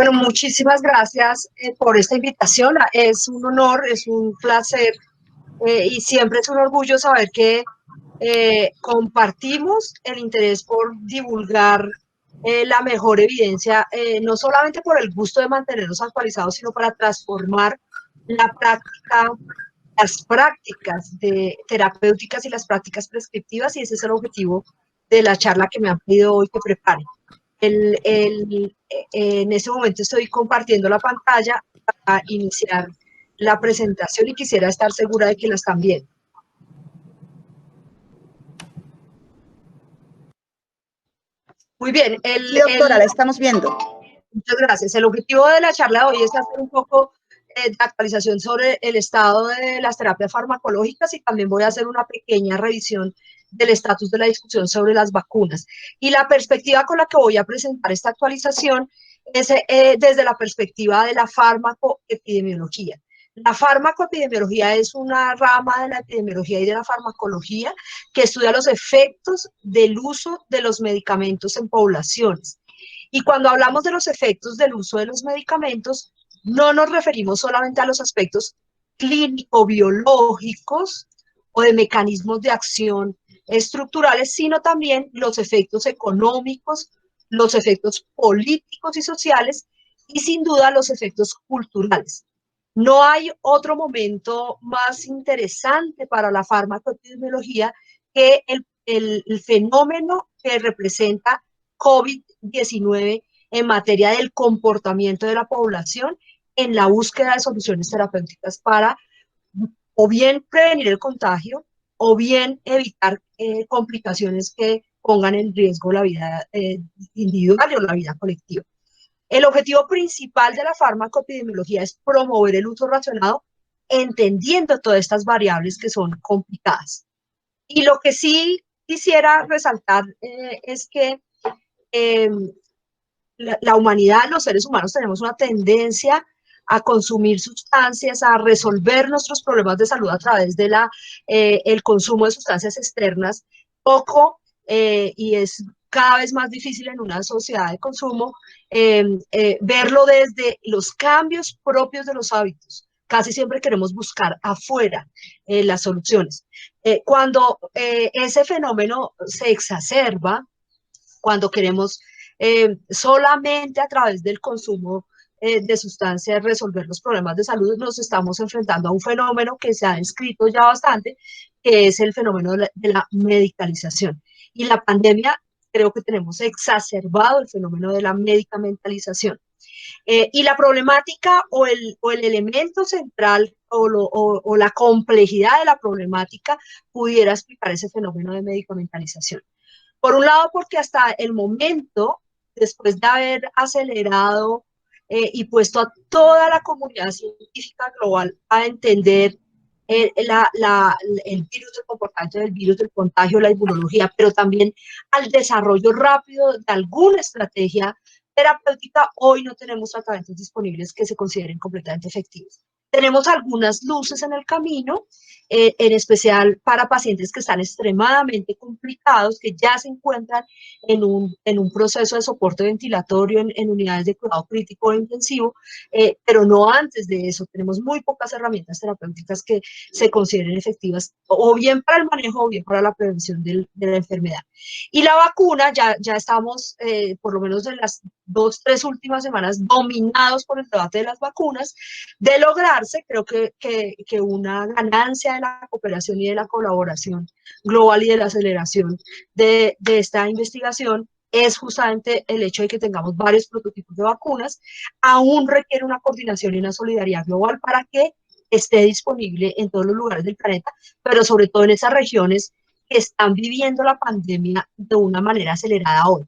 Bueno, muchísimas gracias por esta invitación. Es un honor, es un placer y siempre es un orgullo saber que compartimos el interés por divulgar la mejor evidencia, no solamente por el gusto de mantenernos actualizados, sino para transformar la práctica, las prácticas terapéuticas y las prácticas prescriptivas, y ese es el objetivo de la charla que me han pedido hoy que prepare. En ese momento estoy compartiendo la pantalla para iniciar la presentación y quisiera estar segura de que la están viendo. Muy bien. Sí, doctora, la estamos viendo. Muchas gracias. El objetivo de la charla de hoy es hacer un poco de actualización sobre el estado de las terapias farmacológicas y también voy a hacer una pequeña revisión del estatus de la discusión sobre las vacunas. Y la perspectiva con la que voy a presentar esta actualización es desde la perspectiva de la farmacoepidemiología. La farmacoepidemiología es una rama de la epidemiología y de la farmacología que estudia los efectos del uso de los medicamentos en poblaciones. Y cuando hablamos de los efectos del uso de los medicamentos, no nos referimos solamente a los aspectos clínico-biológicos o de mecanismos de acción estructurales, sino también los efectos económicos, los efectos políticos y sociales y sin duda los efectos culturales. No hay otro momento más interesante para la farmacoepidemiología que el fenómeno que representa COVID-19 en materia del comportamiento de la población en la búsqueda de soluciones terapéuticas para o bien prevenir el contagio o bien evitar complicaciones que pongan en riesgo la vida individual o la vida colectiva. El objetivo principal de la farmacoepidemiología es promover el uso racionado, entendiendo todas estas variables que son complicadas. Y lo que sí quisiera resaltar es que la humanidad, los seres humanos, tenemos una tendencia a consumir sustancias, a resolver nuestros problemas de salud a través de el consumo de sustancias externas, y es cada vez más difícil en una sociedad de consumo verlo desde los cambios propios de los hábitos. Casi siempre queremos buscar afuera las soluciones. Cuando ese fenómeno se exacerba, cuando queremos solamente a través del consumo de sustancias resolver los problemas de salud, nos estamos enfrentando a un fenómeno que se ha descrito ya bastante, que es el fenómeno de la medicalización. Y la pandemia, creo que tenemos exacerbado el fenómeno de la medicamentalización. Y la problemática o el elemento central o la complejidad de la problemática pudiera explicar ese fenómeno de medicamentalización. Por un lado, porque hasta el momento, después de haber acelerado y puesto a toda la comunidad científica global a entender el virus, el comportamiento del virus, el contagio, la inmunología, pero también al desarrollo rápido de alguna estrategia terapéutica, hoy no tenemos tratamientos disponibles que se consideren completamente efectivos. Tenemos algunas luces en el camino, en especial para pacientes que están extremadamente complicados, que ya se encuentran en un proceso de soporte ventilatorio en unidades de cuidado crítico o intensivo, pero no antes de eso. Tenemos muy pocas herramientas terapéuticas que se consideren efectivas, o bien para el manejo o bien para la prevención de la enfermedad. Y la vacuna, ya estamos, por lo menos en las 2-3 últimas semanas, dominados por el debate de las vacunas. De lograrse, creo que una ganancia de la cooperación y de la colaboración global y de la aceleración de esta investigación es justamente el hecho de que tengamos varios prototipos de vacunas. Aún requiere una coordinación y una solidaridad global para que esté disponible en todos los lugares del planeta, pero sobre todo en esas regiones que están viviendo la pandemia de una manera acelerada hoy.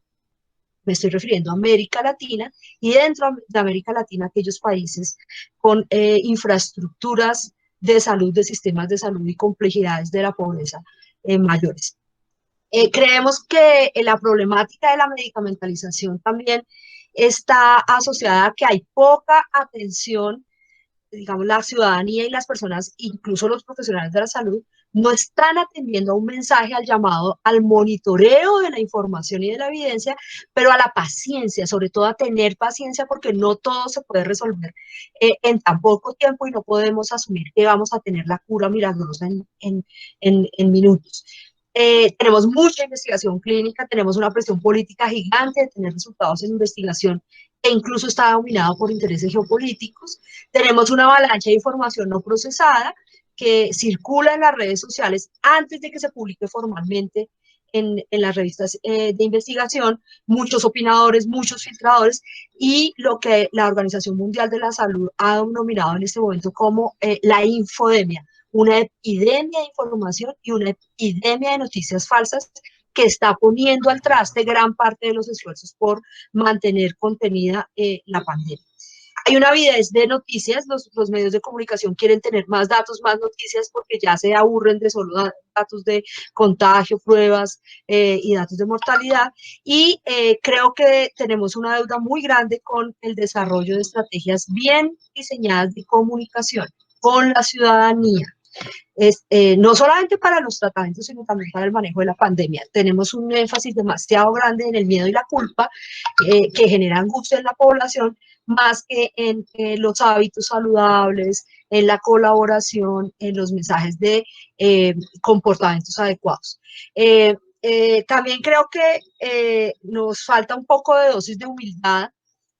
Me estoy refiriendo a América Latina y dentro de América Latina aquellos países con infraestructuras de salud, de sistemas de salud y complejidades de la pobreza mayores. Creemos que la problemática de la medicamentalización también está asociada a que hay poca atención, digamos, la ciudadanía y las personas, incluso los profesionales de la salud, no están atendiendo a un mensaje, al llamado, al monitoreo de la información y de la evidencia, pero a la paciencia, sobre todo a tener paciencia, porque no todo se puede resolver en tan poco tiempo y no podemos asumir que vamos a tener la cura milagrosa en minutos. Tenemos mucha investigación clínica, tenemos una presión política gigante de tener resultados en investigación que incluso está dominado por intereses geopolíticos. Tenemos una avalancha de información no procesada que circula en las redes sociales antes de que se publique formalmente en las revistas de investigación, muchos opinadores, muchos filtradores, y lo que la Organización Mundial de la Salud ha denominado en este momento como la infodemia, una epidemia de información y una epidemia de noticias falsas que está poniendo al traste gran parte de los esfuerzos por mantener contenida la pandemia. Hay una avidez de noticias, los medios de comunicación quieren tener más datos, más noticias, porque ya se aburren de solo datos de contagio, pruebas y datos de mortalidad, y creo que tenemos una deuda muy grande con el desarrollo de estrategias bien diseñadas de comunicación con la ciudadanía. No solamente para los tratamientos, sino también para el manejo de la pandemia. Tenemos un énfasis demasiado grande en el miedo y la culpa que genera angustia en la población, más que en los hábitos saludables, en la colaboración, en los mensajes de comportamientos adecuados. También creo que nos falta un poco de dosis de humildad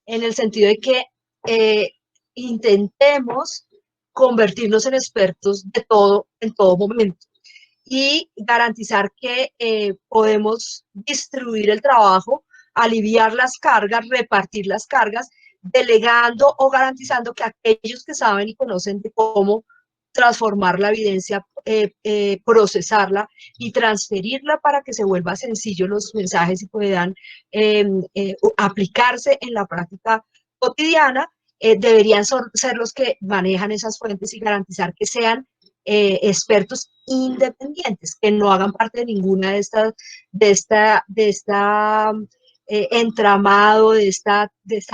en el sentido de que intentemos convertirnos en expertos de todo en todo momento y garantizar que podemos distribuir el trabajo, aliviar las cargas, repartir las cargas, delegando o garantizando que aquellos que saben y conocen de cómo transformar la evidencia, procesarla y transferirla para que se vuelva sencillo los mensajes y puedan aplicarse en la práctica cotidiana, deberían ser los que manejan esas fuentes y garantizar que sean expertos independientes, que no hagan parte de ninguna de esta entramado, de esta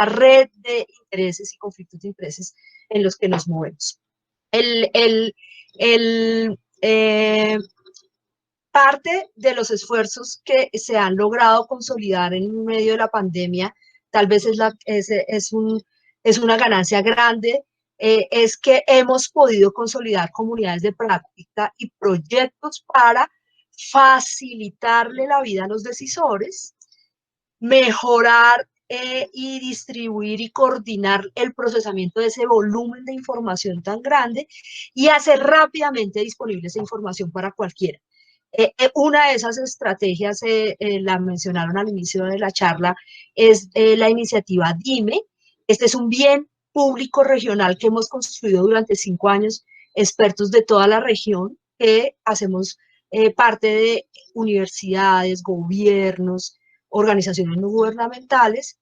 red de intereses y conflictos de intereses en los que nos movemos. Parte de los esfuerzos que se han logrado consolidar en medio de la pandemia, tal vez es una ganancia grande, es que hemos podido consolidar comunidades de práctica y proyectos para facilitarle la vida a los decisores, mejorar y distribuir y coordinar el procesamiento de ese volumen de información tan grande y hacer rápidamente disponible esa información para cualquiera. Una de esas estrategias, la mencionaron al inicio de la charla, es la iniciativa DIME. Este es un bien público regional que hemos construido durante 5 años, expertos de toda la región, que hacemos parte de universidades, gobiernos, organizaciones no gubernamentales,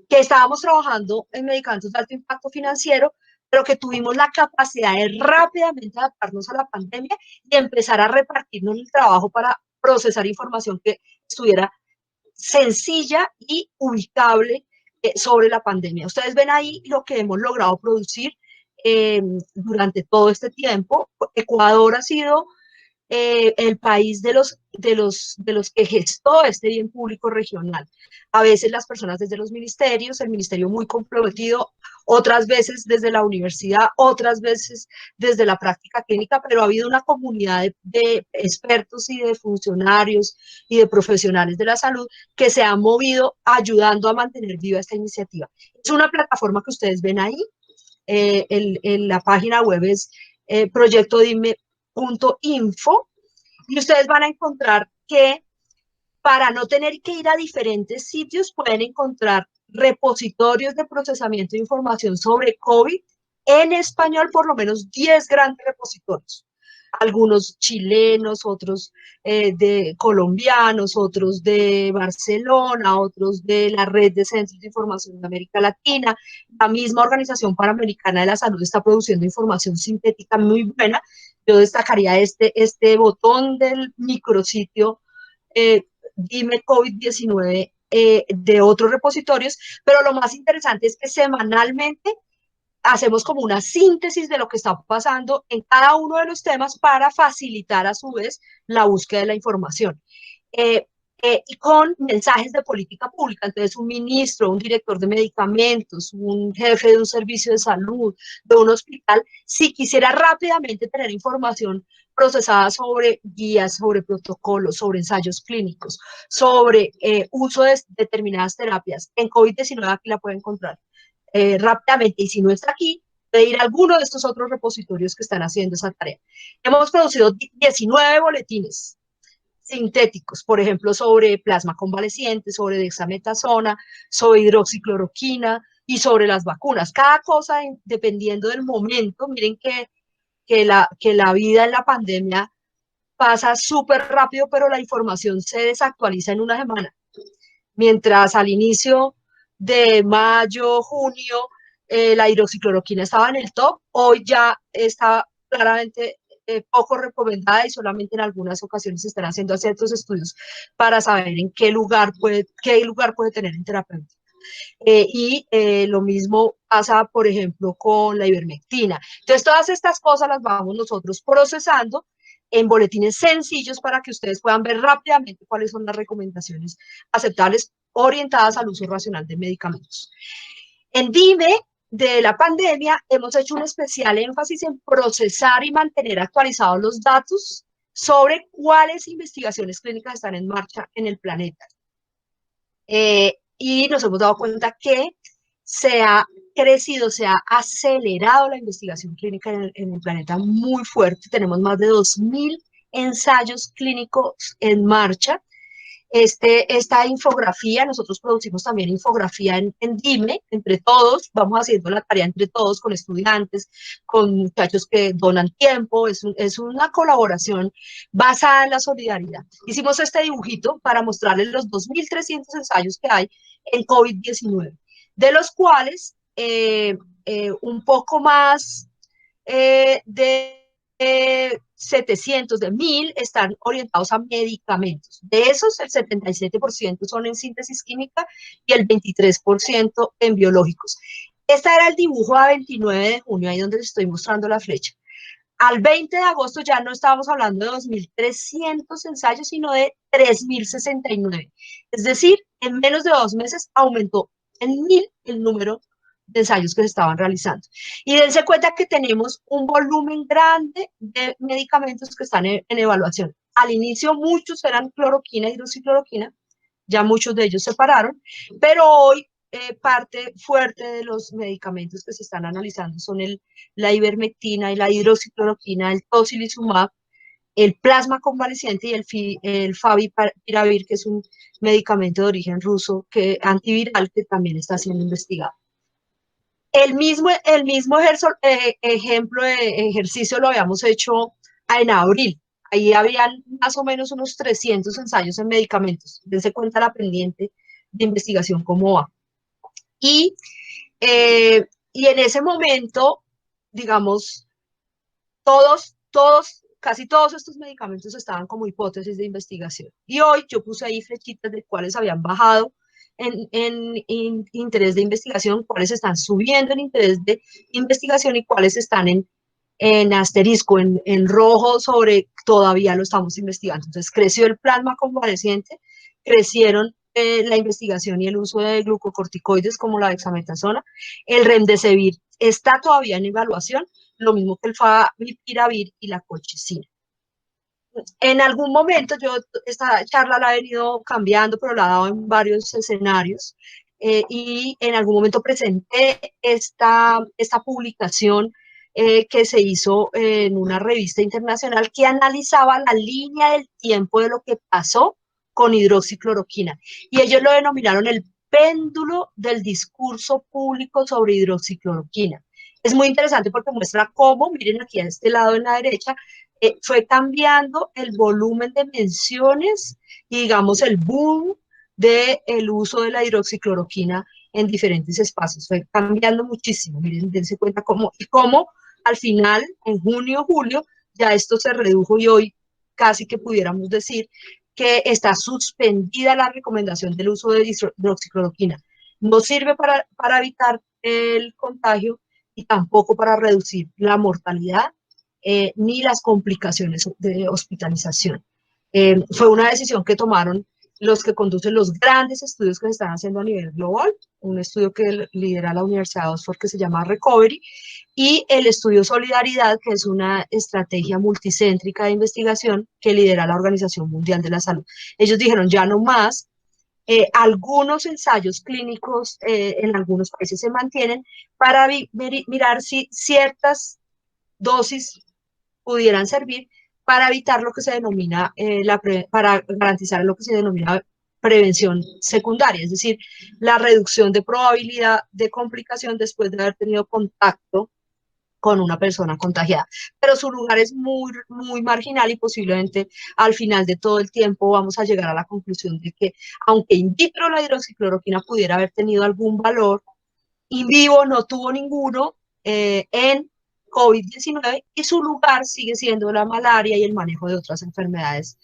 que estábamos trabajando en medicamentos de alto impacto financiero, pero que tuvimos la capacidad de rápidamente adaptarnos a la pandemia y empezar a repartirnos el trabajo para procesar información que estuviera sencilla y ubicable sobre la pandemia. Ustedes ven ahí lo que hemos logrado producir durante todo este tiempo. Ecuador ha sido el país de los que gestó este bien público regional. A veces las personas desde los ministerios, el ministerio muy comprometido, otras veces desde la universidad, otras veces desde la práctica clínica, pero ha habido una comunidad de expertos y de funcionarios y de profesionales de la salud que se han movido ayudando a mantener viva esta iniciativa. Es una plataforma que ustedes ven ahí, la página web es proyectodime.info, y ustedes van a encontrar que para no tener que ir a diferentes sitios pueden encontrar repositorios de procesamiento de información sobre COVID en español, por lo menos 10 grandes repositorios. Algunos chilenos, otros de colombianos, otros de Barcelona, otros de la red de centros de información de América Latina. La misma Organización Panamericana de la Salud está produciendo información sintética muy buena. Yo destacaría este botón del micrositio Dime COVID-19 de otros repositorios, pero lo más interesante es que semanalmente hacemos como una síntesis de lo que está pasando en cada uno de los temas para facilitar a su vez la búsqueda de la información. Eh, y con mensajes de política pública. Entonces, un ministro, un director de medicamentos, un jefe de un servicio de salud, de un hospital, si quisiera rápidamente tener información procesada sobre guías, sobre protocolos, sobre ensayos clínicos, sobre uso de determinadas terapias, en COVID-19 aquí la puede encontrar rápidamente. Y si no está aquí, puede ir a alguno de estos otros repositorios que están haciendo esa tarea. Hemos producido 19 boletines sintéticos, por ejemplo, sobre plasma convaleciente, sobre dexametasona, sobre hidroxicloroquina y sobre las vacunas. Cada cosa, dependiendo del momento, miren que la vida en la pandemia pasa súper rápido, pero la información se desactualiza en una semana. Mientras al inicio de mayo, junio, la hidroxicloroquina estaba en el top, hoy ya está claramente poco recomendada y solamente en algunas ocasiones se están haciendo ciertos estudios para saber en qué lugar puede tener en terapéutica. Lo mismo pasa, por ejemplo, con la ivermectina. Entonces, todas estas cosas las vamos nosotros procesando en boletines sencillos para que ustedes puedan ver rápidamente cuáles son las recomendaciones aceptables orientadas al uso racional de medicamentos. En DIME de la pandemia hemos hecho un especial énfasis en procesar y mantener actualizados los datos sobre cuáles investigaciones clínicas están en marcha en el planeta. Y nos hemos dado cuenta que se ha crecido, se ha acelerado la investigación clínica en el planeta muy fuerte. Tenemos más de 2.000 ensayos clínicos en marcha. Esta infografía, nosotros producimos también infografía en DIME, entre todos, vamos haciendo la tarea entre todos, con estudiantes, con muchachos que donan tiempo, es una colaboración basada en la solidaridad. Hicimos este dibujito para mostrarles los 2.300 ensayos que hay en COVID-19, de los cuales un poco más de 700 de 1.000 están orientados a medicamentos. De esos, el 77% son en síntesis química y el 23% en biológicos. Este era el dibujo a 29 de junio, ahí donde les estoy mostrando la flecha. Al 20 de agosto ya no estábamos hablando de 2.300 ensayos, sino de 3.069. Es decir, en menos de 2 meses aumentó en 1.000 el número de ensayos que se estaban realizando. Y dense cuenta que tenemos un volumen grande de medicamentos que están en evaluación. Al inicio muchos eran cloroquina, hidroxicloroquina, ya muchos de ellos se pararon, pero hoy parte fuerte de los medicamentos que se están analizando son la ivermectina y la hidroxicloroquina, el tocilizumab, el plasma convaleciente y el favipiravir, que es un medicamento de origen ruso antiviral que también está siendo investigado. Ejemplo de ejercicio lo habíamos hecho en abril. Ahí habían más o menos unos 300 ensayos en medicamentos. Dense cuenta la pendiente de investigación cómo va. Y en ese momento, digamos, casi todos estos medicamentos estaban como hipótesis de investigación. Y hoy yo puse ahí flechitas de cuáles habían bajado en interés de investigación, cuáles están subiendo en interés de investigación y cuáles están en asterisco, en rojo sobre todavía lo estamos investigando. Entonces creció el plasma convaleciente, crecieron la investigación y el uso de glucocorticoides como la dexametasona, el remdesivir está todavía en evaluación, lo mismo que el favipiravir y la colchicina. En algún momento yo esta charla la he venido cambiando, pero la he dado en varios escenarios y en algún momento presenté esta publicación que se hizo en una revista internacional que analizaba la línea del tiempo de lo que pasó con hidroxicloroquina. Y ellos lo denominaron el péndulo del discurso público sobre hidroxicloroquina. Es muy interesante porque muestra cómo, miren aquí a este lado en la derecha, fue cambiando el volumen de menciones y digamos el boom del uso de la hidroxicloroquina en diferentes espacios. Fue cambiando muchísimo, miren, dense cuenta cómo al final, en junio, julio, ya esto se redujo y hoy casi que pudiéramos decir que está suspendida la recomendación del uso de hidroxicloroquina. No sirve para evitar el contagio y tampoco para reducir la mortalidad ni las complicaciones de hospitalización. Fue una decisión que tomaron los que conducen los grandes estudios que se están haciendo a nivel global, un estudio que lidera la Universidad de Oxford que se llama Recovery, y el estudio Solidaridad, que es una estrategia multicéntrica de investigación que lidera la Organización Mundial de la Salud. Ellos dijeron, ya no más, algunos ensayos clínicos en algunos países se mantienen para mirar si ciertas dosis pudieran servir para evitar lo que se denomina, para garantizar lo que se denomina prevención secundaria, es decir, la reducción de probabilidad de complicación después de haber tenido contacto con una persona contagiada. Pero su lugar es muy, muy marginal y posiblemente al final de todo el tiempo vamos a llegar a la conclusión de que, aunque in vitro la hidroxicloroquina pudiera haber tenido algún valor, in vivo no tuvo ninguno en COVID-19 y su lugar sigue siendo la malaria y el manejo de otras enfermedades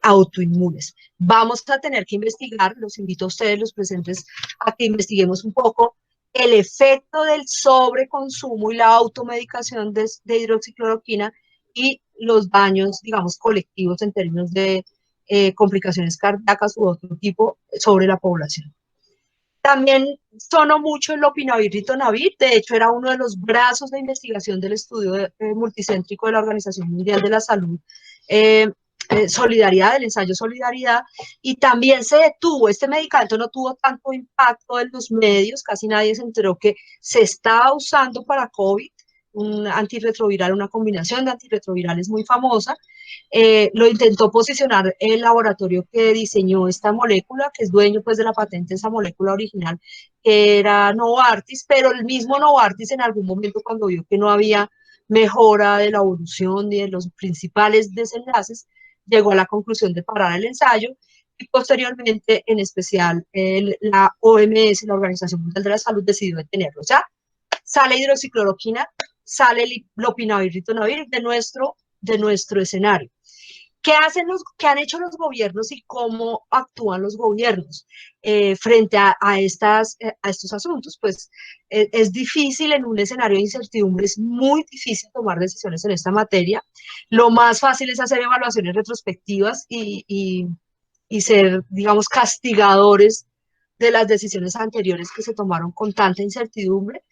autoinmunes. Vamos a tener que investigar, los invito a ustedes, los presentes, a que investiguemos un poco el efecto del sobreconsumo y la automedicación de hidroxicloroquina y los daños, digamos, colectivos en términos de complicaciones cardíacas u otro tipo sobre la población. También sonó mucho el lopinavir-ritonavir, de hecho era uno de los brazos de investigación del estudio multicéntrico de la Organización Mundial de la Salud, Solidaridad, el ensayo Solidaridad, y también se detuvo, este medicamento no tuvo tanto impacto en los medios, casi nadie se enteró que se estaba usando para COVID, un antirretroviral, una combinación de antirretrovirales muy famosa. Lo intentó posicionar el laboratorio que diseñó esta molécula, que es dueño pues de la patente de esa molécula original, que era Novartis, pero el mismo Novartis en algún momento cuando vio que no había mejora de la evolución ni de los principales desenlaces, llegó a la conclusión de parar el ensayo y posteriormente, en especial, la OMS, la Organización Mundial de la Salud, decidió detenerlo. O sea, sale hidroxicloroquina, sale lopinavir-ritonavir de nuestro escenario. ¿Qué han hecho los gobiernos y cómo actúan los gobiernos frente a estos asuntos? Pues es difícil en un escenario de incertidumbre, es muy difícil tomar decisiones en esta materia. Lo más fácil es hacer evaluaciones retrospectivas y ser, digamos, castigadores de las decisiones anteriores que se tomaron con tanta incertidumbre.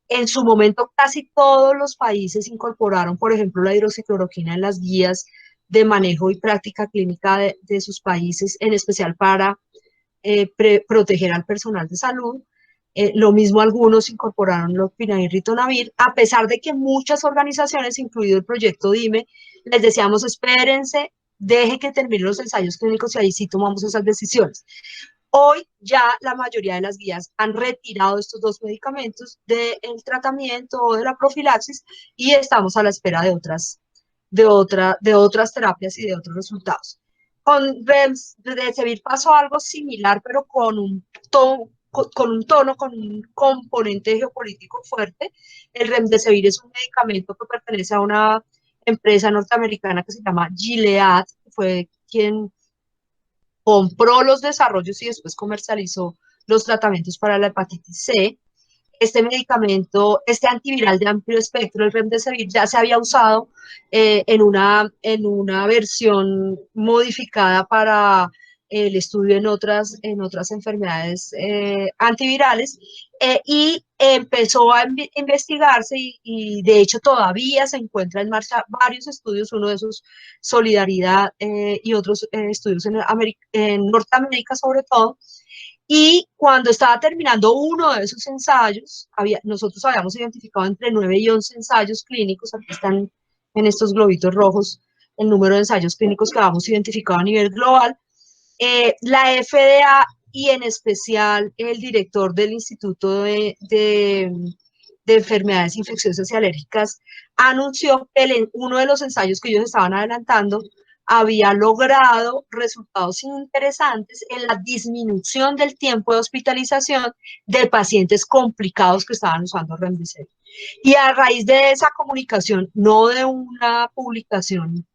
En su momento, casi todos los países incorporaron, por ejemplo, la hidroxicloroquina en las guías de manejo y práctica clínica de sus países, en especial para proteger al personal de salud. Lo mismo algunos incorporaron lopinavir-ritonavir, a pesar de que muchas organizaciones, incluido el proyecto DIME, les decíamos espérense, deje que terminen los ensayos clínicos y ahí sí tomamos esas decisiones. Hoy ya la mayoría de las guías han retirado estos dos medicamentos del tratamiento o de la profilaxis y estamos a la espera de otras terapias y de otros resultados. Con Remdesivir pasó algo similar, pero con un componente geopolítico fuerte. El Remdesivir es un medicamento que pertenece a una empresa norteamericana que se llama Gilead, que fue quien compró los desarrollos y después comercializó los tratamientos para la hepatitis C. Este medicamento, este antiviral de amplio espectro, el Remdesivir, ya se había usado en una versión modificada para el estudio en otras enfermedades antivirales y empezó a investigarse y de hecho todavía se encuentra en marcha varios estudios, uno de esos Solidaridad y otros estudios en Norteamérica sobre todo. Y cuando estaba terminando uno de esos ensayos, nosotros habíamos identificado entre 9 y 11 ensayos clínicos, aquí están en estos globitos rojos el número de ensayos clínicos que habíamos identificado a nivel global. La FDA y en especial el director del Instituto de Enfermedades Infecciosas y Alérgicas anunció que uno de los ensayos que ellos estaban adelantando había logrado resultados interesantes en la disminución del tiempo de hospitalización de pacientes complicados que estaban usando Remdesivir. Y a raíz de esa comunicación, no de una publicación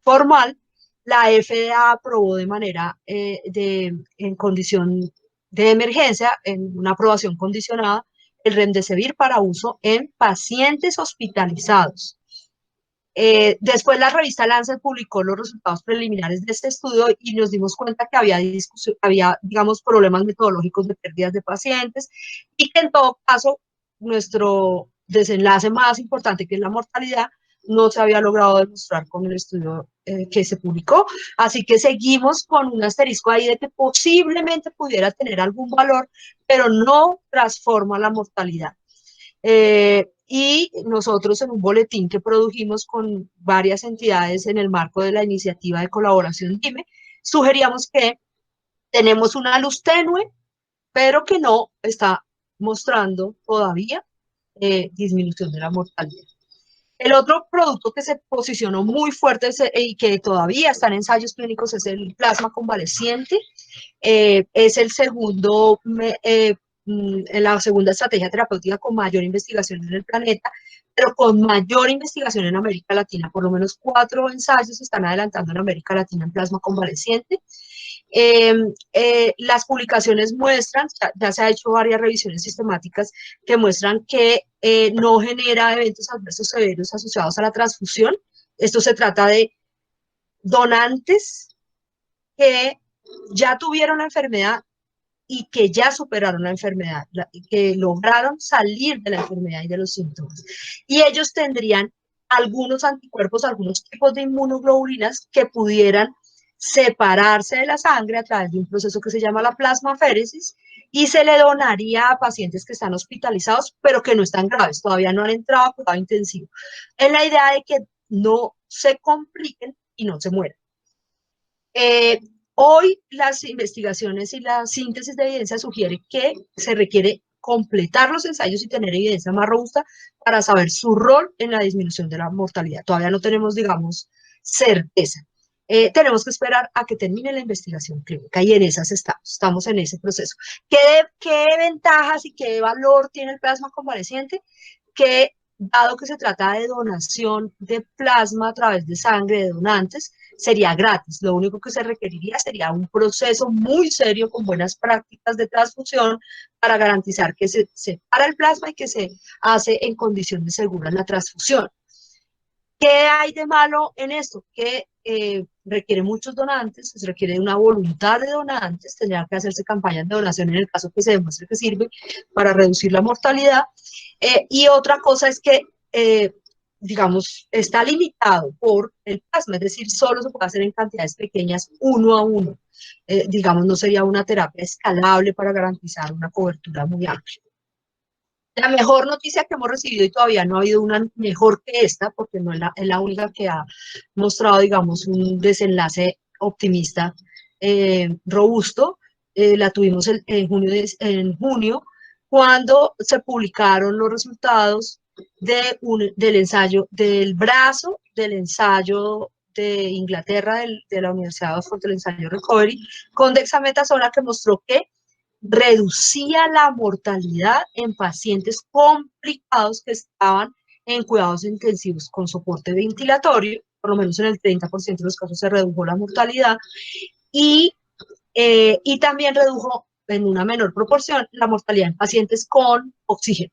formal, la FDA aprobó de manera en condición de emergencia, en una aprobación condicionada, el Remdesivir para uso en pacientes hospitalizados. Después la revista Lancet publicó los resultados preliminares de este estudio y nos dimos cuenta que había, digamos, problemas metodológicos de pérdidas de pacientes y que en todo caso nuestro desenlace más importante, que es la mortalidad, no se había logrado demostrar con el estudio que se publicó. Así que seguimos con un asterisco ahí de que posiblemente pudiera tener algún valor, pero no transforma la mortalidad. Y nosotros en un boletín que produjimos con varias entidades en el marco de la iniciativa de colaboración DIME, sugeríamos que tenemos una luz tenue, pero que no está mostrando todavía disminución de la mortalidad. El otro producto que se posicionó muy fuerte y que todavía está en ensayos clínicos es el plasma convaleciente. Es el segundo en la segunda estrategia terapéutica con mayor investigación en el planeta, pero con mayor investigación en América Latina. Por lo menos 4 ensayos se están adelantando en América Latina en plasma convaleciente. Las publicaciones muestran, ya se ha hecho varias revisiones sistemáticas que muestran que no genera eventos adversos severos asociados a la transfusión. Esto se trata de donantes que ya tuvieron la enfermedad y que ya superaron la enfermedad, que lograron salir de la enfermedad y de los síntomas. Y ellos tendrían algunos anticuerpos, algunos tipos de inmunoglobulinas que pudieran separarse de la sangre a través de un proceso que se llama la plasmaféresis y se le donaría a pacientes que están hospitalizados, pero que no están graves, todavía no han entrado a cuidado intensivo, en la idea de que no se compliquen y no se mueran. Hoy las investigaciones y la síntesis de evidencia sugiere que se requiere completar los ensayos y tener evidencia más robusta para saber su rol en la disminución de la mortalidad. Todavía no tenemos, digamos, certeza. Tenemos que esperar a que termine la investigación clínica y en esas estamos en ese proceso. ¿Qué ventajas y qué valor tiene el plasma convaleciente? Que dado que se trata de donación de plasma a través de sangre de donantes, sería gratis. Lo único que se requeriría sería un proceso muy serio con buenas prácticas de transfusión para garantizar que se separa el plasma y que se hace en condiciones seguras la transfusión. ¿Qué hay de malo en esto? Que requiere muchos donantes, se requiere una voluntad de donantes, tendría que hacerse campañas de donación en el caso que se demuestre que sirve para reducir la mortalidad. Y otra cosa es que, digamos, está limitado por el plasma, es decir, solo se puede hacer en cantidades pequeñas, 1 a 1. Digamos, no sería una terapia escalable para garantizar una cobertura muy amplia. La mejor noticia que hemos recibido, y todavía no ha habido una mejor que esta, porque no es la única que ha mostrado, digamos, un desenlace optimista robusto, la tuvimos en junio, cuando se publicaron los resultados del ensayo, del brazo del ensayo de Inglaterra, de la Universidad de Oxford, del ensayo Recovery, con dexametasona, que mostró que reducía la mortalidad en pacientes complicados que estaban en cuidados intensivos con soporte ventilatorio, por lo menos en el 30% de los casos se redujo la mortalidad, y también redujo en una menor proporción la mortalidad en pacientes con oxígeno.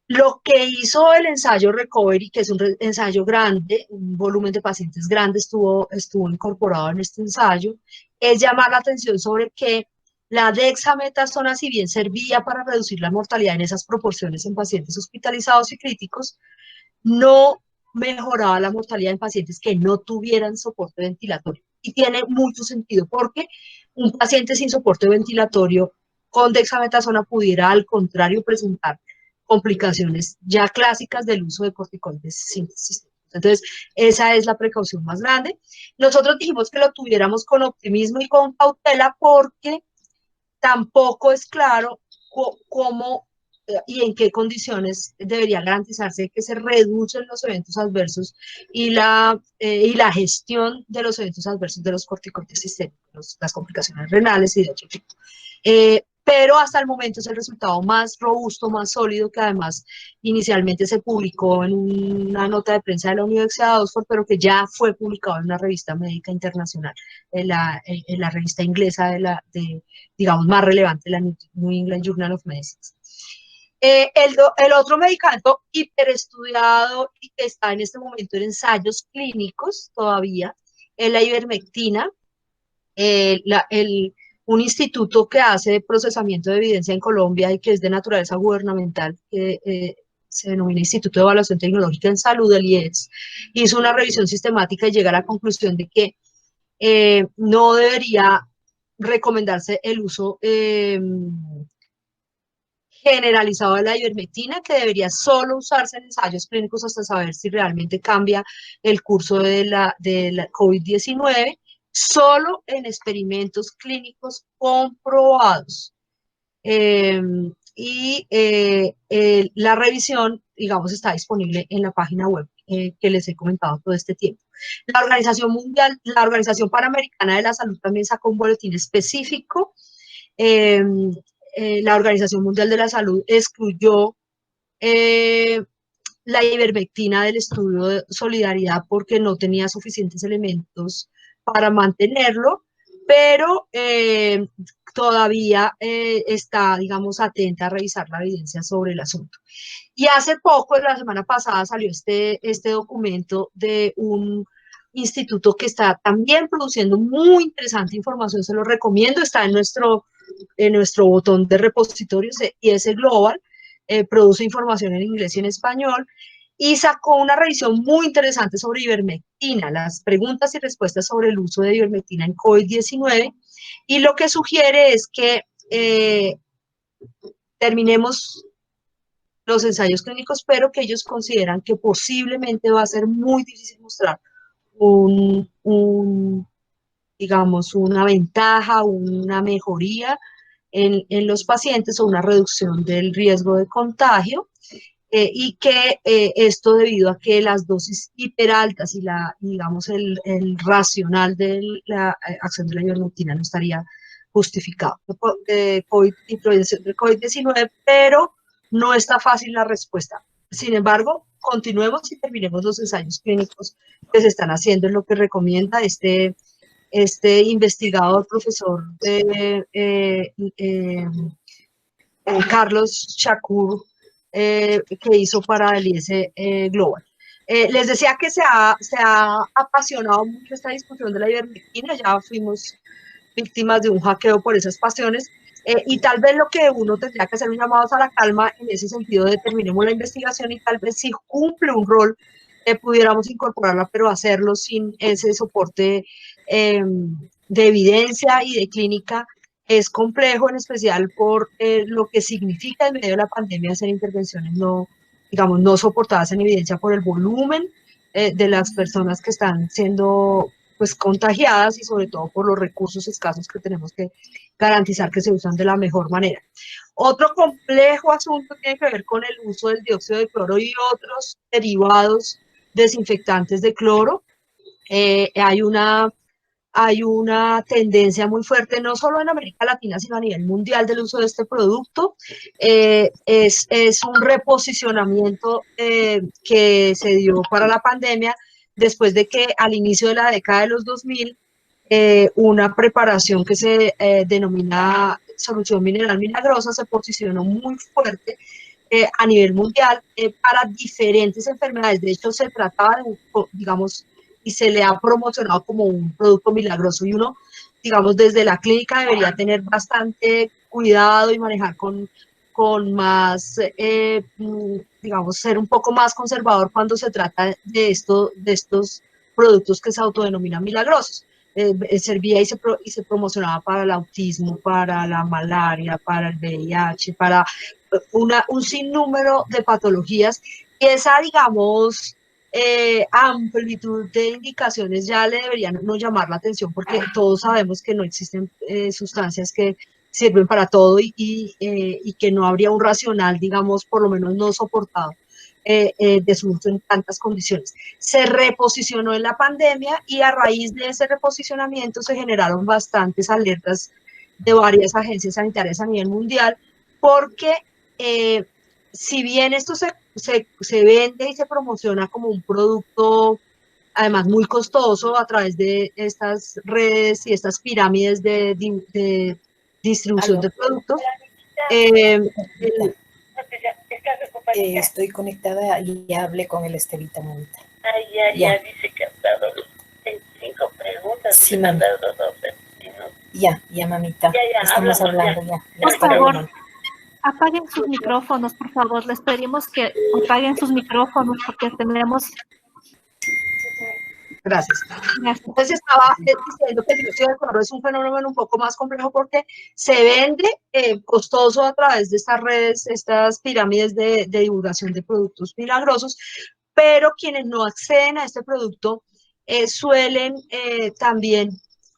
Lo que hizo el ensayo Recovery, que es un ensayo grande, un volumen de pacientes grande estuvo incorporado en este ensayo, es llamar la atención sobre que la dexametasona, si bien servía para reducir la mortalidad en esas proporciones en pacientes hospitalizados y críticos, no mejoraba la mortalidad en pacientes que no tuvieran soporte ventilatorio. Y tiene mucho sentido porque un paciente sin soporte ventilatorio con dexametasona pudiera, al contrario, presentar complicaciones ya clásicas del uso de corticoides sistémicos. Entonces, esa es la precaución más grande. Nosotros dijimos que lo tuviéramos con optimismo y con cautela porque tampoco es claro cómo y en qué condiciones debería garantizarse que se reducen los eventos adversos y la gestión de los eventos adversos de los corticoides sistémicos, las complicaciones renales y de otro tipo. Pero hasta el momento es el resultado más robusto, más sólido, que además inicialmente se publicó en una nota de prensa de la Universidad de Oxford, pero que ya fue publicado en una revista médica internacional, en la revista inglesa digamos, más relevante, la New England Journal of Medicine. El otro medicamento hiperestudiado y que está en este momento en ensayos clínicos todavía es la ivermectina. Un instituto que hace procesamiento de evidencia en Colombia y que es de naturaleza gubernamental, que se denomina Instituto de Evaluación Tecnológica en Salud, el IES, hizo una revisión sistemática y llega a la conclusión de que no debería recomendarse el uso generalizado de la ivermectina, que debería solo usarse en ensayos clínicos hasta saber si realmente cambia el curso de la COVID-19, solo en experimentos clínicos comprobados. La revisión, digamos, está disponible en la página web que les he comentado todo este tiempo. La Organización Mundial, la Organización Panamericana de la Salud también sacó un boletín específico. La Organización Mundial de la Salud excluyó la ivermectina del estudio de solidaridad porque no tenía suficientes elementos para mantenerlo, pero todavía está, digamos, atenta a revisar la evidencia sobre el asunto. Y hace poco, la semana pasada, salió este documento de un instituto que está también produciendo muy interesante información, se lo recomiendo, está en nuestro botón de repositorios de IS Global, produce información en inglés y en español, y sacó una revisión muy interesante sobre ivermectina, las preguntas y respuestas sobre el uso de ivermectina en COVID-19, y lo que sugiere es que terminemos los ensayos clínicos, pero que ellos consideran que posiblemente va a ser muy difícil mostrar digamos, una ventaja, una mejoría en los pacientes o una reducción del riesgo de contagio, y que esto debido a que las dosis hiperaltas y digamos, el racional de la acción de la ivermectina no estaría justificado de COVID y prevención del COVID-19, pero no está fácil la respuesta. Sin embargo, continuemos y terminemos los ensayos clínicos que se están haciendo, es lo que recomienda este investigador, profesor Carlos Shakur, que hizo para el IS Global. Les decía que se ha apasionado mucho esta discusión de la ivermectina, ya fuimos víctimas de un hackeo por esas pasiones, y tal vez lo que uno tendría que hacer un llamado a la calma en ese sentido, determinemos la investigación y tal vez si cumple un rol, pudiéramos incorporarla, pero hacerlo sin ese soporte de evidencia y de clínica. Es complejo, en especial por lo que significa en medio de la pandemia hacer intervenciones no, digamos, no soportadas en evidencia por el volumen de las personas que están siendo pues contagiadas y sobre todo por los recursos escasos que tenemos que garantizar que se usan de la mejor manera. Otro complejo asunto tiene que ver con el uso del dióxido de cloro y otros derivados desinfectantes de cloro. Hay una tendencia muy fuerte, no solo en América Latina, sino a nivel mundial del uso de este producto. Es un reposicionamiento que se dio para la pandemia después de que al inicio de la década de los 2000, una preparación que se denomina solución mineral milagrosa se posicionó muy fuerte a nivel mundial para diferentes enfermedades. De hecho, se trataba de, digamos, y se le ha promocionado como un producto milagroso, y uno, digamos, desde la clínica debería tener bastante cuidado y manejar con más, digamos, ser un poco más conservador cuando se trata de estos productos que se autodenominan milagrosos. Servía y se promocionaba para el autismo, para la malaria, para el VIH, para un sinnúmero de patologías, y esa, digamos, amplitud de indicaciones ya le deberían no llamar la atención, porque todos sabemos que no existen sustancias que sirven para todo y que no habría un racional, digamos, por lo menos no soportado de su uso en tantas condiciones. Se reposicionó en la pandemia y a raíz de ese reposicionamiento se generaron bastantes alertas de varias agencias sanitarias a nivel mundial, porque si bien esto se vende y se promociona como un producto, además muy costoso a través de estas redes y estas pirámides de distribución de productos, Estoy conectada y hablé con el Estevita, mamita. Ya dice que has dado 25 preguntas. Sí, y mami. te has dado 12 minutos. Ya, mamita. Ya, Estamos hablamos, hablando, ya. ya. Por Hasta luego, favor, mami. apaguen sus micrófonos, por favor. Les pedimos que apaguen sus micrófonos porque tenemos... Gracias. Gracias. Entonces estaba diciendo que el dióxido de cloro es un fenómeno un poco más complejo porque se vende costoso a través de estas redes, estas pirámides de divulgación de productos milagrosos, pero quienes no acceden a este producto suelen también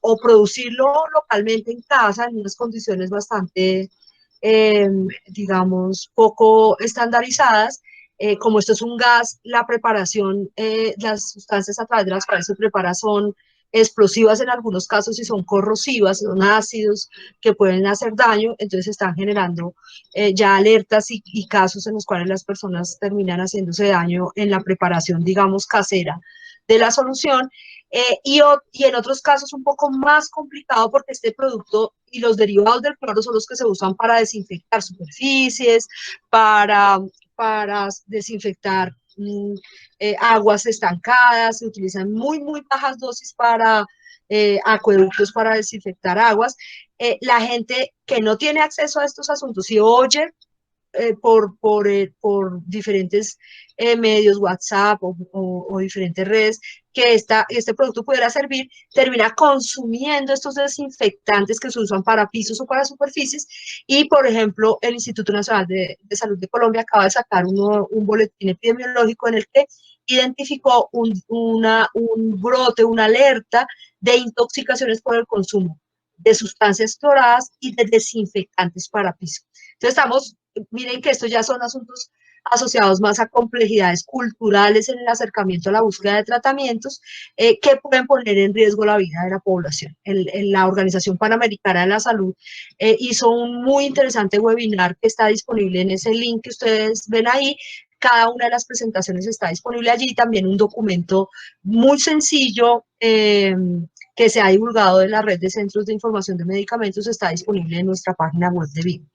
o producirlo localmente en casa en unas condiciones bastante, digamos, poco estandarizadas. Como esto es un gas, la preparación, las sustancias a través de las cuales se prepara son explosivas en algunos casos y son corrosivas, son ácidos que pueden hacer daño, entonces están generando ya alertas y casos en los cuales las personas terminan haciéndose daño en la preparación, digamos, casera de la solución. Y en otros casos un poco más complicado porque este producto y los derivados del cloro son los que se usan para desinfectar superficies, para desinfectar aguas estancadas, se utilizan muy bajas dosis para acueductos para desinfectar aguas. La gente que no tiene acceso a estos asuntos y oye por diferentes medios, WhatsApp o diferentes redes, que este producto pudiera servir, termina consumiendo estos desinfectantes que se usan para pisos o para superficies. Y, por ejemplo, el Instituto Nacional de Salud de Colombia acaba de sacar un boletín epidemiológico en el que identificó un brote, una alerta de intoxicaciones por el consumo de sustancias cloradas y de desinfectantes para piso. Entonces miren que estos ya son asuntos asociados más a complejidades culturales en el acercamiento a la búsqueda de tratamientos que pueden poner en riesgo la vida de la población. La Organización Panamericana de la Salud hizo un muy interesante webinar que está disponible en ese link que ustedes ven ahí. Cada una de las presentaciones está disponible allí, también un documento muy sencillo que se ha divulgado de la red de centros de información de medicamentos, está disponible en nuestra página web de BIM.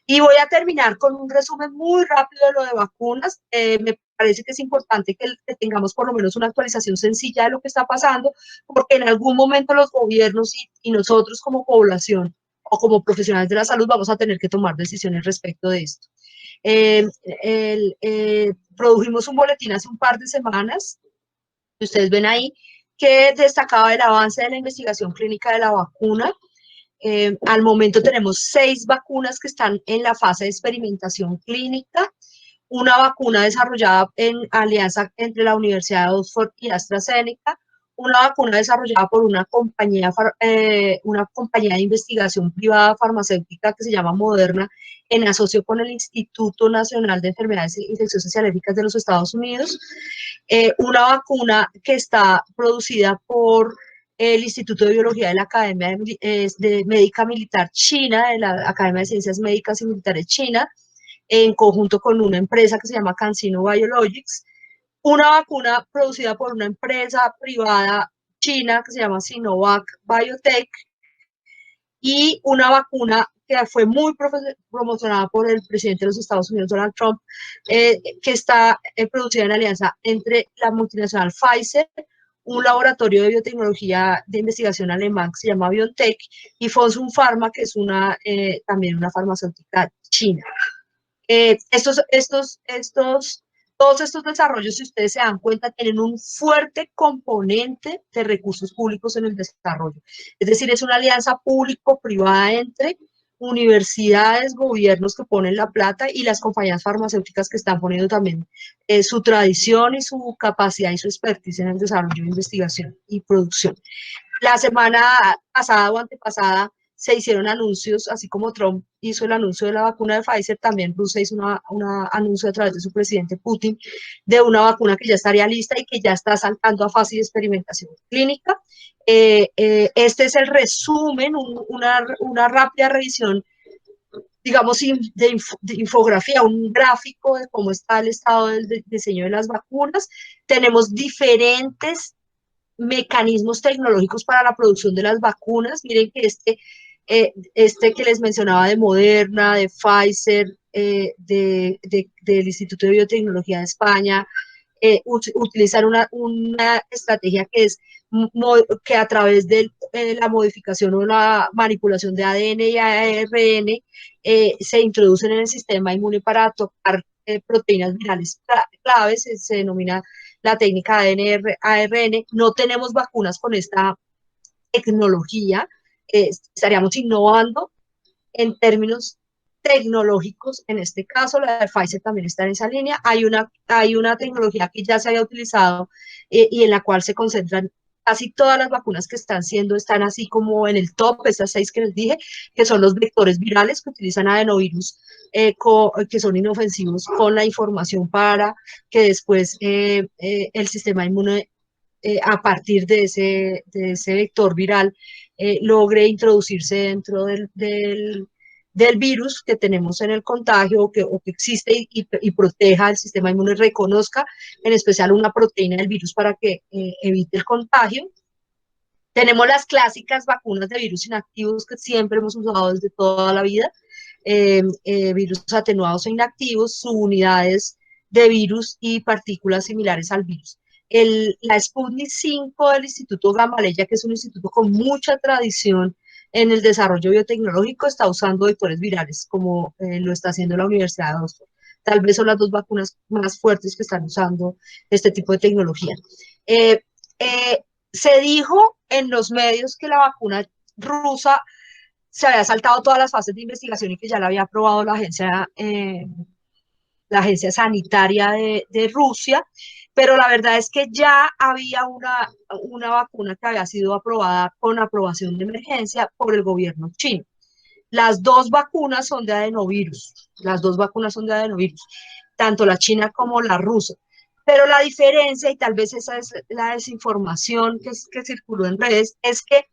Y voy a terminar con un resumen muy rápido de lo de vacunas. Me parece que es importante que tengamos por lo menos una actualización sencilla de lo que está pasando, porque en algún momento los gobiernos y nosotros como población o como profesionales de la salud vamos a tener que tomar decisiones respecto de esto. Produjimos un boletín hace un par de semanas, que ustedes ven ahí, que destacaba el avance de la investigación clínica de la vacuna. Al momento tenemos 6 vacunas que están en la fase de experimentación clínica, una vacuna desarrollada en alianza entre la Universidad de Oxford y AstraZeneca, una vacuna desarrollada por una compañía de investigación privada farmacéutica que se llama Moderna, en asocio con el Instituto Nacional de Enfermedades Infecciosas y Alérgicas de los Estados Unidos, una vacuna que está producida por el Instituto de Biología de la Academia de Médica Militar China, de la Academia de Ciencias Médicas y Militares China, en conjunto con una empresa que se llama CanSino Biologics, una vacuna producida por una empresa privada china que se llama Sinovac Biotech, y una vacuna que fue muy promocionada por el presidente de los Estados Unidos, Donald Trump, que está producida en alianza entre la multinacional Pfizer, un laboratorio de biotecnología de investigación alemán que se llama BioNTech, y Fosun Pharma, que es también una farmacéutica china. Todos estos desarrollos, si ustedes se dan cuenta, tienen un fuerte componente de recursos públicos en el desarrollo. Es decir, es una alianza público-privada entre universidades, gobiernos que ponen la plata y las compañías farmacéuticas que están poniendo también su tradición y su capacidad y su expertise en el desarrollo, investigación y producción. La semana pasada o antepasada se hicieron anuncios, así como Trump hizo el anuncio de la vacuna de Pfizer, también Rusia hizo un anuncio a través de su presidente Putin de una vacuna que ya estaría lista y que ya está saltando a fase de experimentación clínica. Este es el resumen, una rápida revisión, digamos, de infografía, un gráfico de cómo está el estado del diseño de las vacunas. Tenemos diferentes mecanismos tecnológicos para la producción de las vacunas. Miren que este que les mencionaba de Moderna, de Pfizer, del Instituto de Biotecnología de España utilizan una estrategia que es que a través de la modificación o la manipulación de ADN y ARN se introducen en el sistema inmune para tocar proteínas virales claves, se denomina la técnica ADN-ARN. No tenemos vacunas con esta tecnología, estaríamos innovando en términos tecnológicos. En este caso, la de Pfizer también está en esa línea. Hay una tecnología que ya se había utilizado y en la cual se concentran casi todas las vacunas que están así como en el top, estas 6 que les dije, que son los vectores virales que utilizan adenovirus, que son inofensivos, con la información para que después el sistema inmune, a partir de ese vector viral, logre introducirse dentro del virus que tenemos en el contagio o que existe y proteja el sistema inmune, reconozca en especial una proteína del virus para que evite el contagio. Tenemos las clásicas vacunas de virus inactivos que siempre hemos usado desde toda la vida, virus atenuados e inactivos, subunidades de virus y partículas similares al virus. La Sputnik 5 del Instituto Gamaleya, que es un instituto con mucha tradición en el desarrollo biotecnológico, está usando vectores virales, como lo está haciendo la Universidad de Oxford. Tal vez son las 2 vacunas más fuertes que están usando este tipo de tecnología. Se dijo en los medios que la vacuna rusa se había saltado todas las fases de investigación y que ya la había aprobado la agencia sanitaria de Rusia, pero la verdad es que ya había una vacuna que había sido aprobada con aprobación de emergencia por el gobierno chino. Las 2 vacunas son de adenovirus, tanto la china como la rusa. Pero la diferencia, y tal vez esa es la desinformación que circuló en redes, es que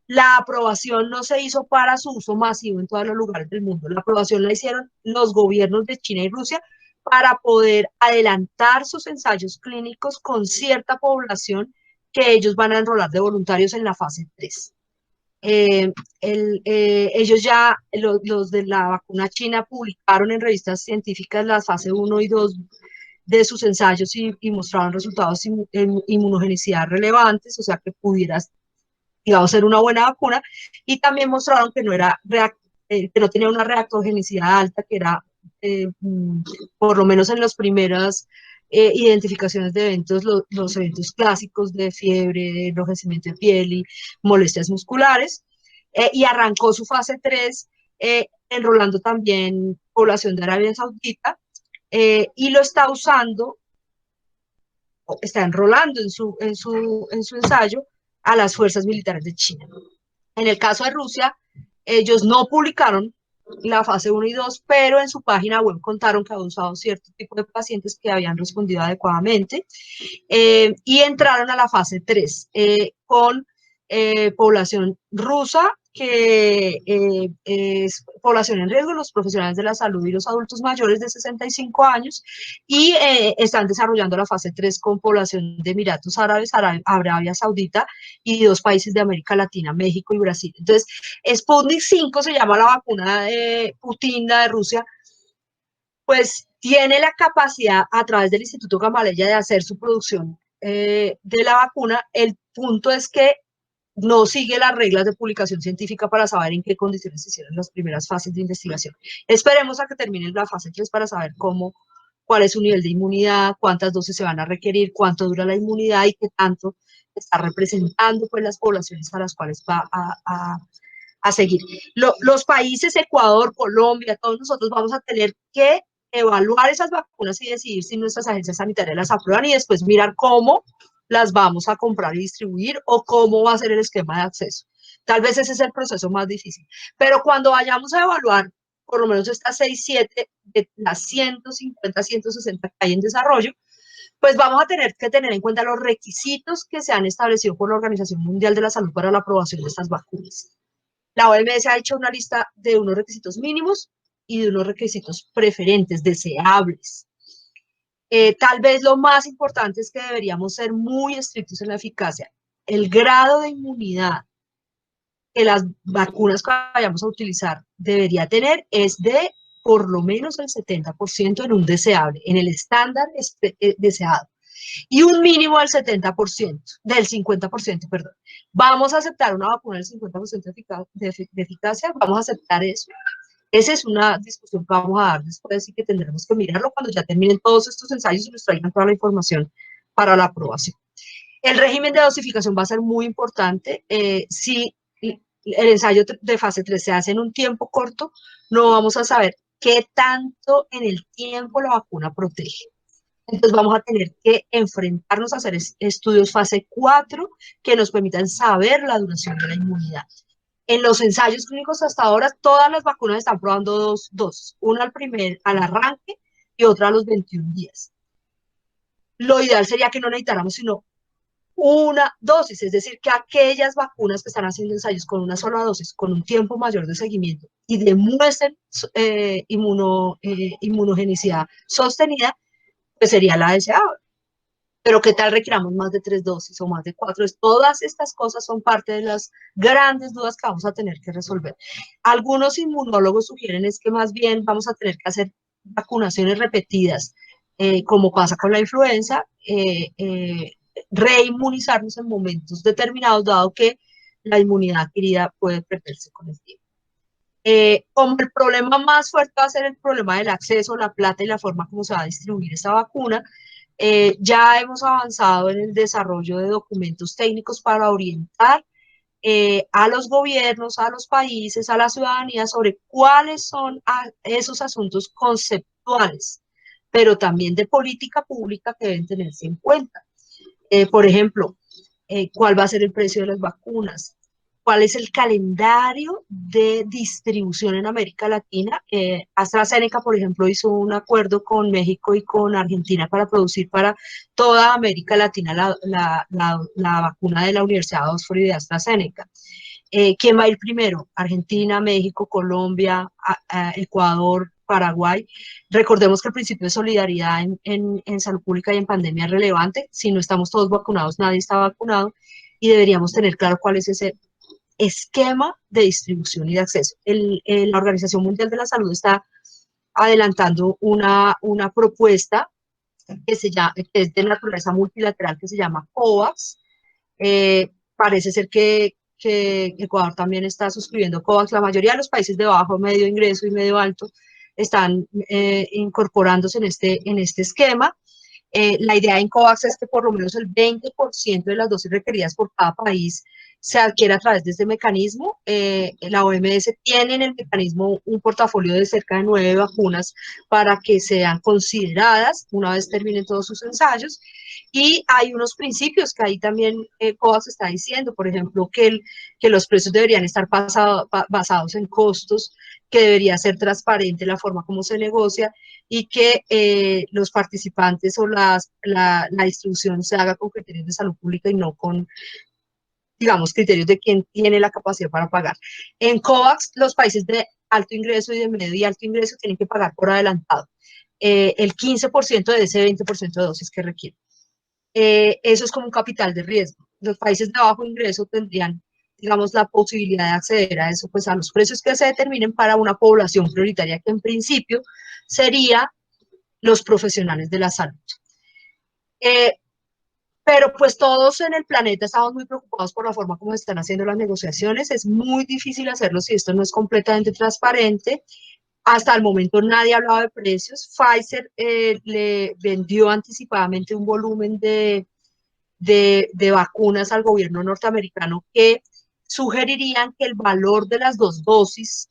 la aprobación no se hizo para su uso masivo en todos los lugares del mundo. La aprobación la hicieron los gobiernos de China y Rusia para poder adelantar sus ensayos clínicos con cierta población que ellos van a enrolar de voluntarios en la fase 3. Ellos ya, los de la vacuna china, publicaron en revistas científicas la fase 1 y 2 de sus ensayos y mostraron resultados en inmunogenicidad relevantes, o sea que pudiera, digamos, ser una buena vacuna, y también mostraron que que no tenía una reactogenicidad alta, que era, por lo menos en las primeras identificaciones de eventos, los eventos clásicos de fiebre, de enrojecimiento de piel y molestias musculares, y arrancó su fase 3 enrolando también población de Arabia Saudita, y lo está usando, está enrolando en su ensayo a las fuerzas militares de China. En el caso de Rusia, ellos no publicaron la fase 1 y 2, pero en su página web contaron que habían usado cierto tipo de pacientes que habían respondido adecuadamente, y entraron a la fase 3 con población rusa, que es población en riesgo, los profesionales de la salud y los adultos mayores de 65 años, y están desarrollando la fase 3 con población de Emiratos Árabes, Arabia Saudita y 2 países de América Latina, México y Brasil. Entonces, Sputnik 5 se llama la vacuna de Putin, de Rusia, pues tiene la capacidad a través del Instituto Gamaleya de hacer su producción de la vacuna. El punto es que no sigue las reglas de publicación científica para saber en qué condiciones se hicieron las primeras fases de investigación. Esperemos a que termine la fase 3 para saber cuál es su nivel de inmunidad, cuántas dosis se van a requerir, cuánto dura la inmunidad y qué tanto está representando pues las poblaciones a las cuales va a seguir. Los países, Ecuador, Colombia, todos nosotros vamos a tener que evaluar esas vacunas y decidir si nuestras agencias sanitarias las aprueban y después mirar cómo las vamos a comprar y distribuir o cómo va a ser el esquema de acceso. Tal vez ese es el proceso más difícil. Pero cuando vayamos a evaluar por lo menos estas 6, 7 de las 150, 160 que hay en desarrollo, pues vamos a tener que tener en cuenta los requisitos que se han establecido por la Organización Mundial de la Salud para la aprobación de estas vacunas. La OMS ha hecho una lista de unos requisitos mínimos y de unos requisitos preferentes, deseables. Tal vez lo más importante es que deberíamos ser muy estrictos en la eficacia. El grado de inmunidad que las vacunas que vayamos a utilizar debería tener es de por lo menos el 70% en un deseable, en el estándar deseado, y un mínimo del 70%, del 50%, perdón. ¿Vamos a aceptar una vacuna del 50% de eficacia? ¿Vamos a aceptar eso? Esa es una discusión que vamos a dar después y que tendremos que mirarlo cuando ya terminen todos estos ensayos y nos traigan toda la información para la aprobación. El régimen de dosificación va a ser muy importante. Si el ensayo de fase 3 se hace en un tiempo corto, no vamos a saber qué tanto en el tiempo la vacuna protege. Entonces vamos a tener que enfrentarnos a hacer estudios fase 4 que nos permitan saber la duración de la inmunidad. En los ensayos clínicos hasta ahora, todas las vacunas están probando dos dosis, una al arranque y otra a los 21 días. Lo ideal sería que no necesitáramos sino una dosis, es decir, que aquellas vacunas que están haciendo ensayos con una sola dosis, con un tiempo mayor de seguimiento y demuestren inmunogenicidad sostenida, pues sería la deseable. Pero ¿qué tal requiramos más de 3 dosis o más de 4? Todas estas cosas son parte de las grandes dudas que vamos a tener que resolver. Algunos inmunólogos sugieren es que más bien vamos a tener que hacer vacunaciones repetidas, como pasa con la influenza, reinmunizarnos en momentos determinados, dado que la inmunidad adquirida puede perderse con el tiempo. Como el problema más fuerte va a ser el problema del acceso, la plata y la forma como se va a distribuir esta vacuna, ya hemos avanzado en el desarrollo de documentos técnicos para orientar a los gobiernos, a los países, a la ciudadanía sobre cuáles son esos asuntos conceptuales, pero también de política pública que deben tenerse en cuenta. Por ejemplo, cuál va a ser el precio de las vacunas, cuál es el calendario de distribución en América Latina. AstraZeneca, por ejemplo, hizo un acuerdo con México y con Argentina para producir para toda América Latina la vacuna de la Universidad de Oxford y de AstraZeneca. ¿Quién va a ir primero? Argentina, México, Colombia, Ecuador, Paraguay. Recordemos que el principio de solidaridad en salud pública y en pandemia es relevante. Si no estamos todos vacunados, nadie está vacunado y deberíamos tener claro cuál es ese esquema de distribución y de acceso. La Organización Mundial de la Salud está adelantando una propuesta que es de naturaleza multilateral, que se llama COVAX. Parece ser que Ecuador también está suscribiendo COVAX. La mayoría de los países de bajo, medio ingreso y medio alto están incorporándose en este esquema. La idea en COVAX es que por lo menos el 20% de las dosis requeridas por cada país se adquiere a través de este mecanismo. La OMS tiene en el mecanismo un portafolio de cerca de 9 vacunas para que sean consideradas una vez terminen todos sus ensayos. Y hay unos principios que ahí también COVAX está diciendo, por ejemplo, que los precios deberían estar basados en costos, que debería ser transparente la forma como se negocia y que los participantes o la distribución se haga con criterios de salud pública y no con, digamos, criterios de quién tiene la capacidad para pagar. En COVAX, los países de alto ingreso y de medio y alto ingreso tienen que pagar por adelantado el 15% de ese 20% de dosis que requieren. Eso es como un capital de riesgo. Los países de bajo ingreso tendrían, digamos, la posibilidad de acceder a eso, pues a los precios que se determinen para una población prioritaria que en principio sería los profesionales de la salud. Pero pues todos en el planeta estamos muy preocupados por la forma como se están haciendo las negociaciones. Es muy difícil hacerlo si esto no es completamente transparente. Hasta el momento nadie ha hablado de precios. Pfizer le vendió anticipadamente un volumen de vacunas al gobierno norteamericano que sugerirían que el valor de las 2 dosis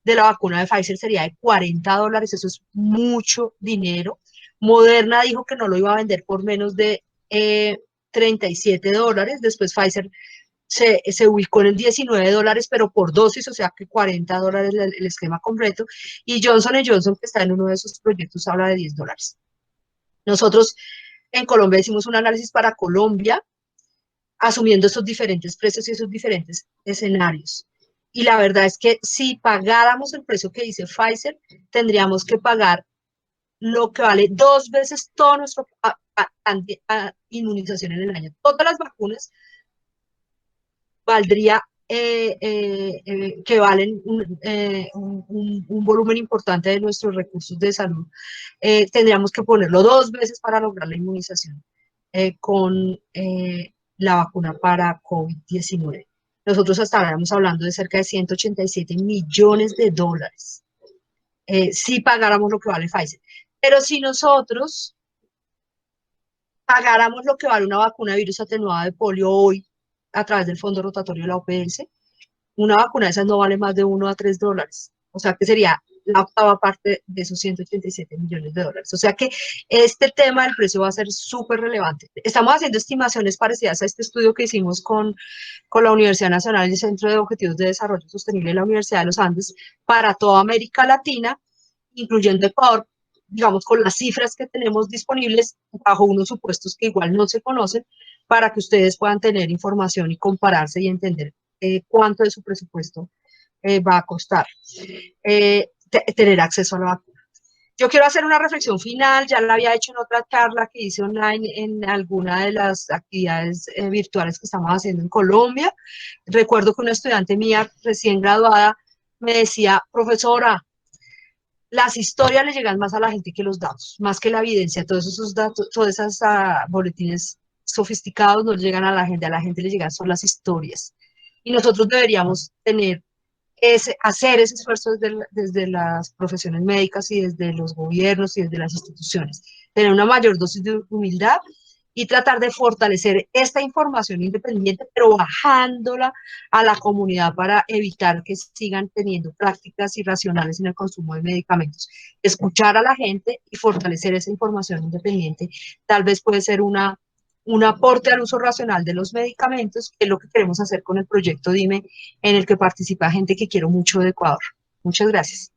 de la vacuna de Pfizer sería de $40. Eso es mucho dinero. Moderna dijo que no lo iba a vender por menos de $37. Después Pfizer se ubicó en $19, pero por dosis, o sea que $40 el esquema completo. Y Johnson & Johnson, que está en uno de esos proyectos, habla de $10. Nosotros en Colombia hicimos un análisis para Colombia, asumiendo esos diferentes precios y esos diferentes escenarios. Y la verdad es que si pagáramos el precio que dice Pfizer, tendríamos que pagar lo que vale 2 veces toda nuestra inmunización en el año. Todas las vacunas valdría que valen un volumen importante de nuestros recursos de salud, tendríamos que ponerlo 2 veces para lograr la inmunización con la vacuna para COVID-19. Nosotros hasta ahora estamos hablando de cerca de 187 millones de dólares si pagáramos lo que vale Pfizer. Pero si nosotros pagáramos lo que vale una vacuna de virus atenuado de polio hoy a través del fondo rotatorio de la OPS, una vacuna de esas no vale más de 1 a 3 dólares. O sea que sería la octava parte de esos 187 millones de dólares. O sea que este tema del precio va a ser súper relevante. Estamos haciendo estimaciones parecidas a este estudio que hicimos con la Universidad Nacional y el Centro de Objetivos de Desarrollo Sostenible de la Universidad de los Andes para toda América Latina, incluyendo Ecuador, digamos, con las cifras que tenemos disponibles bajo unos supuestos que igual no se conocen, para que ustedes puedan tener información y compararse y entender cuánto de su presupuesto va a costar tener acceso a la vacuna. Yo quiero hacer una reflexión final, ya la había hecho en otra charla que hice online en alguna de las actividades virtuales que estamos haciendo en Colombia. Recuerdo que una estudiante mía recién graduada me decía, profesora, las historias le llegan más a la gente que los datos, más que la evidencia, todos esos datos, todos esos boletines sofisticados no llegan a la gente le llegan son las historias. Y nosotros deberíamos hacer ese esfuerzo desde las profesiones médicas y desde los gobiernos y desde las instituciones, tener una mayor dosis de humildad y tratar de fortalecer esta información independiente, pero bajándola a la comunidad para evitar que sigan teniendo prácticas irracionales en el consumo de medicamentos. Escuchar a la gente y fortalecer esa información independiente tal vez puede ser un aporte al uso racional de los medicamentos, que es lo que queremos hacer con el proyecto DIME, en el que participa gente que quiero mucho de Ecuador. Muchas gracias.